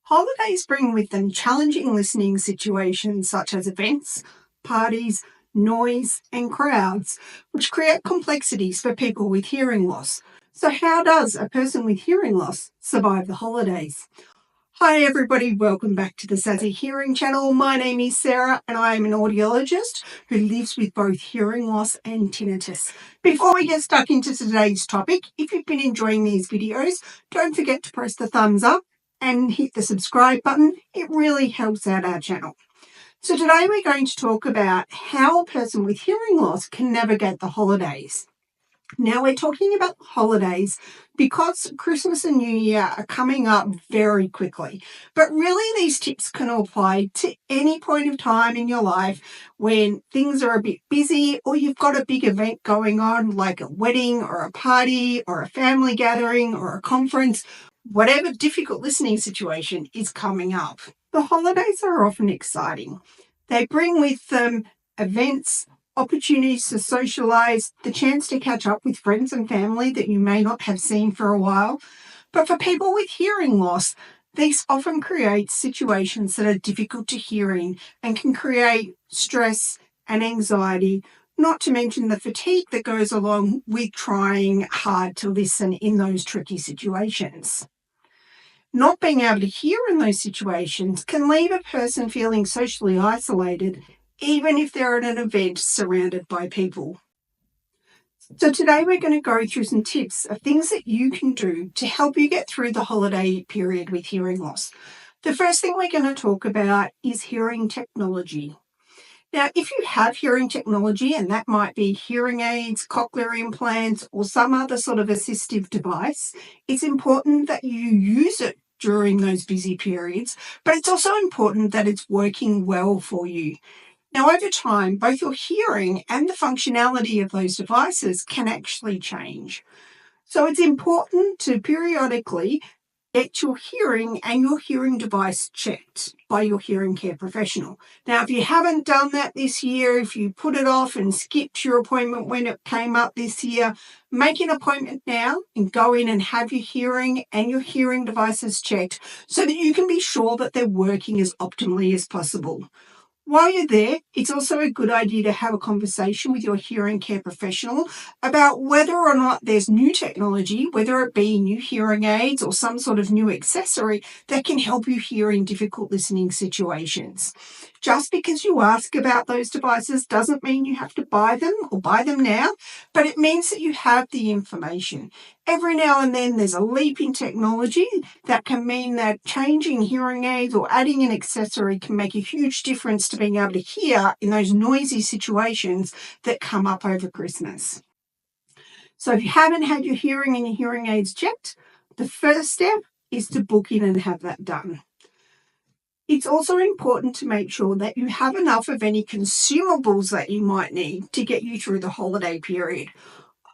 Holidays bring with them challenging listening situations such as events, parties, noise, and crowds, which create complexities for people with hearing loss. So, how does a person with hearing loss survive the holidays? Hi, everybody. Welcome back to the Sassy Hearing Channel. My name is Sarah, and I am an audiologist who lives with both hearing loss and tinnitus. Before we get stuck into today's topic, if you've been enjoying these videos, don't forget to press the thumbs up and hit the subscribe button. It really helps out our channel. So today we're going to talk about how a person with hearing loss can navigate the holidays. Now we're talking about holidays because Christmas and New Year are coming up very quickly. But really these tips can apply to any point of time in your life when things are a bit busy or you've got a big event going on like a wedding or a party or a family gathering or a conference, whatever difficult listening situation is coming up. The holidays are often exciting. They bring with them events, opportunities to socialise, the chance to catch up with friends and family that you may not have seen for a while. But for people with hearing loss, these often create situations that are difficult to hear in and can create stress and anxiety, not to mention the fatigue that goes along with trying hard to listen in those tricky situations. Not being able to hear in those situations can leave a person feeling socially isolated, even if they're at an event surrounded by people. So today we're going to go through some tips of things that you can do to help you get through the holiday period with hearing loss. The first thing we're going to talk about is hearing technology. Now, if you have hearing technology, and that might be hearing aids, cochlear implants, or some other sort of assistive device, it's important that you use it during those busy periods, but it's also important that it's working well for you. Now, over time, both your hearing and the functionality of those devices can actually change. So it's important to periodically get your hearing and your hearing device checked by your hearing care professional. Now, if you haven't done that this year, if you put it off and skipped your appointment when it came up this year, make an appointment now and go in and have your hearing and your hearing devices checked so that you can be sure that they're working as optimally as possible. While you're there, it's also a good idea to have a conversation with your hearing care professional about whether or not there's new technology, whether it be new hearing aids or some sort of new accessory that can help you hear in difficult listening situations. Just because you ask about those devices doesn't mean you have to buy them or buy them now, but it means that you have the information. Every now and then there's a leap in technology that can mean that changing hearing aids or adding an accessory can make a huge difference to being able to hear in those noisy situations that come up over Christmas. So if you haven't had your hearing and your hearing aids checked, the first step is to book in and have that done. It's also important to make sure that you have enough of any consumables that you might need to get you through the holiday period.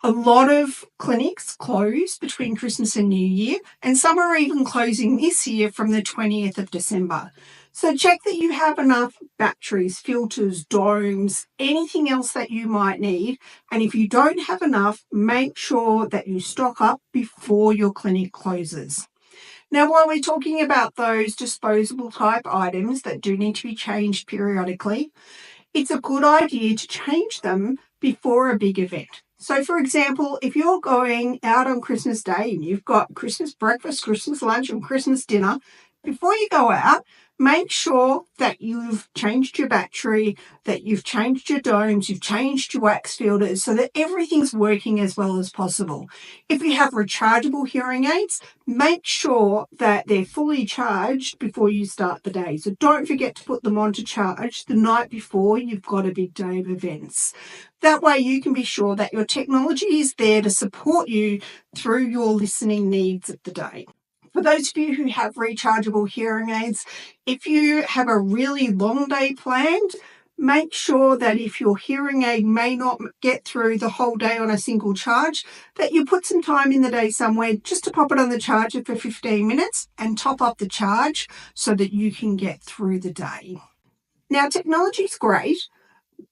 A lot of clinics close between Christmas and New Year, and some are even closing this year from the 20th of December. So check that you have enough batteries, filters, domes, anything else that you might need. And if you don't have enough, make sure that you stock up before your clinic closes. Now, while we're talking about those disposable type items that do need to be changed periodically, it's a good idea to change them before a big event. So, for example, if you're going out on Christmas Day and you've got Christmas breakfast, Christmas lunch, and Christmas dinner, before you go out, make sure that you've changed your battery, that you've changed your domes, you've changed your wax filters so that everything's working as well as possible. If you have rechargeable hearing aids, make sure that they're fully charged before you start the day. So don't forget to put them on to charge the night before you've got a big day of events. That way you can be sure that your technology is there to support you through your listening needs of the day. For those of you who have rechargeable hearing aids, if you have a really long day planned, make sure that if your hearing aid may not get through the whole day on a single charge, that you put some time in the day somewhere just to pop it on the charger for 15 minutes and top up the charge so that you can get through the day. Now, technology is great,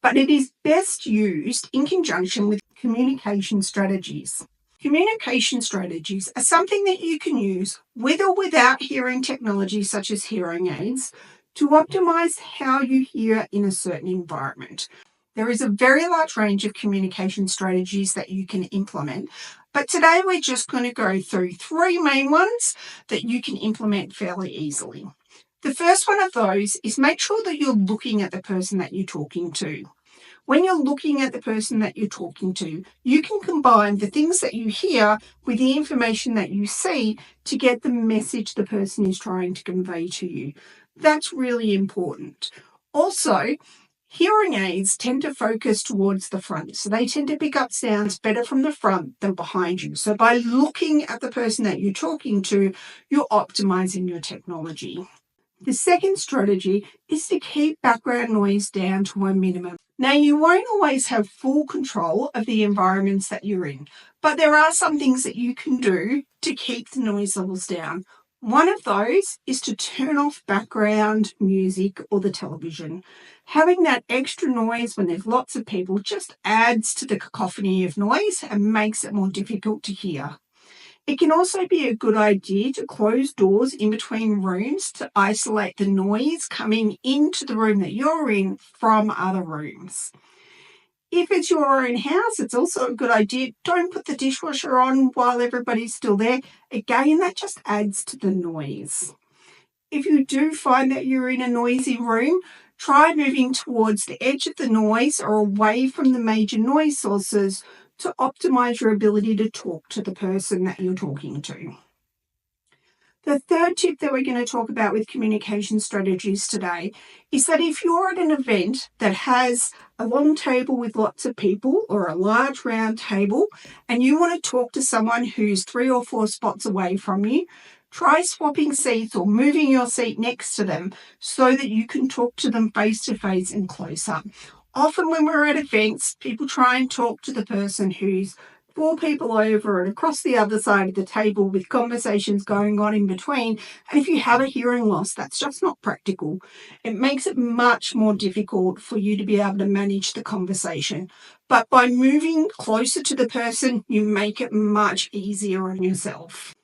but it is best used in conjunction with communication strategies. Communication strategies are something that you can use with or without hearing technology such as hearing aids to optimize how you hear in a certain environment. There is a very large range of communication strategies that you can implement, but today we're just going to go through three main ones that you can implement fairly easily. The first one of those is make sure that you're looking at the person that you're talking to. When you're looking at the person that you're talking to, you can combine the things that you hear with the information that you see to get the message the person is trying to convey to you. That's really important. Also, hearing aids tend to focus towards the front, so they tend to pick up sounds better from the front than behind you. So by looking at the person that you're talking to, you're optimizing your technology. The second strategy is to keep background noise down to a minimum. Now, you won't always have full control of the environments that you're in, but there are some things that you can do to keep the noise levels down. One of those is to turn off background music or the television. Having that extra noise when there's lots of people just adds to the cacophony of noise and makes it more difficult to hear. It can also be a good idea to close doors in between rooms to isolate the noise coming into the room that you're in from other rooms. If it's your own house, it's also a good idea. Don't put the dishwasher on while everybody's still there. Again, that just adds to the noise. If you do find that you're in a noisy room, try moving towards the edge of the noise or away from the major noise sources to optimize your ability to talk to the person that you're talking to. The third tip that we're going to talk about with communication strategies today is that if you're at an event that has a long table with lots of people or a large round table and you want to talk to someone who's 3 or 4 spots away from you, try swapping seats or moving your seat next to them so that you can talk to them face to face and close up. Often when we're at events, people try and talk to the person who's 4 people over and across the other side of the table with conversations going on in between. And if you have a hearing loss, that's just not practical. It makes it much more difficult for you to be able to manage the conversation. But by moving closer to the person, you make it much easier on yourself.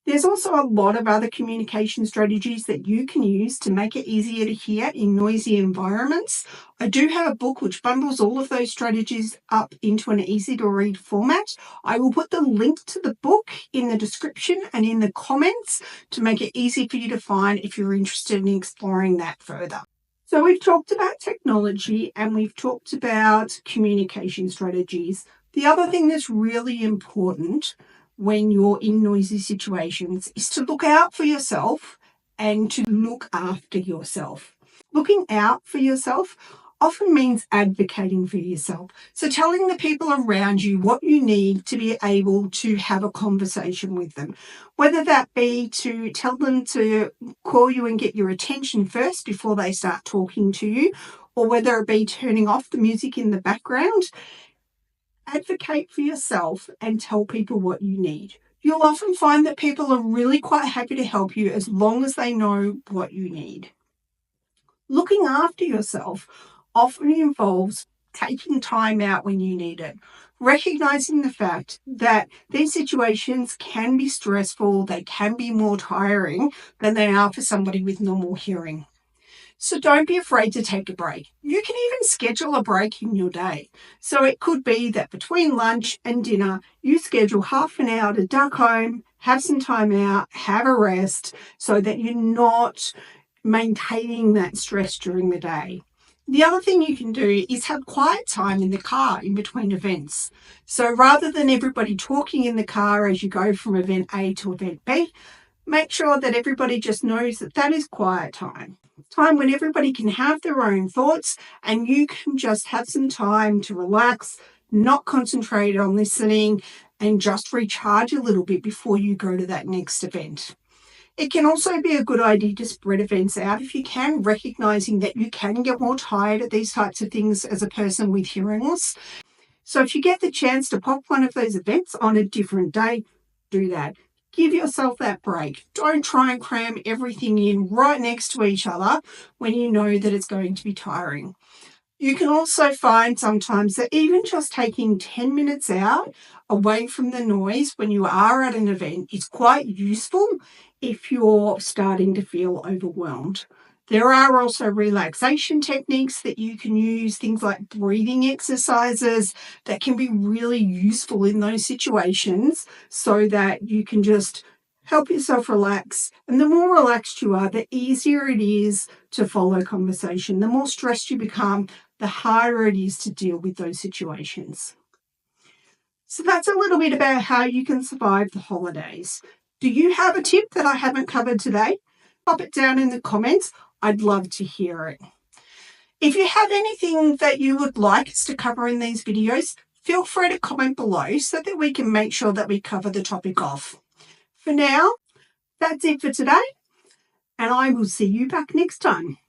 There's also a lot of other communication strategies that you can use to make it easier to hear in noisy environments. I do have a book which bundles all of those strategies up into an easy to read format. I will put the link to the book in the description and in the comments to make it easy for you to find if you're interested in exploring that further. So we've talked about technology and we've talked about communication strategies. The other thing that's really important when you're in noisy situations is to look out for yourself and to look after yourself. Looking out for yourself often means advocating for yourself. So telling the people around you what you need to be able to have a conversation with them, whether that be to tell them to call you and get your attention first before they start talking to you, or whether it be turning off the music in the background. Advocate for yourself and tell people what you need. You'll often find that people are really quite happy to help you as long as they know what you need. Looking after yourself often involves taking time out when you need it, recognizing the fact that these situations can be stressful, they can be more tiring than they are for somebody with normal hearing. So don't be afraid to take a break. You can even schedule a break in your day. So it could be that between lunch and dinner, you schedule half an hour to duck home, have some time out, have a rest, so that you're not maintaining that stress during the day. The other thing you can do is have quiet time in the car in between events. So rather than everybody talking in the car as you go from event A to event B, make sure that everybody just knows that that is quiet time. Time when everybody can have their own thoughts and you can just have some time to relax, not concentrate on listening, and just recharge a little bit before you go to that next event. It can also be a good idea to spread events out if you can, recognizing that you can get more tired at these types of things as a person with hearing loss. So if you get the chance to pop one of those events on a different day, do that. Give yourself that break. Don't try and cram everything in right next to each other when you know that it's going to be tiring. You can also find sometimes that even just taking 10 minutes out away from the noise when you are at an event is quite useful if you're starting to feel overwhelmed. There are also relaxation techniques that you can use, things like breathing exercises that can be really useful in those situations so that you can just help yourself relax. And the more relaxed you are, the easier it is to follow conversation. The more stressed you become, the harder it is to deal with those situations. So that's a little bit about how you can survive the holidays. Do you have a tip that I haven't covered today? Pop it down in the comments. I'd love to hear it. If you have anything that you would like us to cover in these videos, feel free to comment below so that we can make sure that we cover the topic off. For now, that's it for today, and I will see you back next time.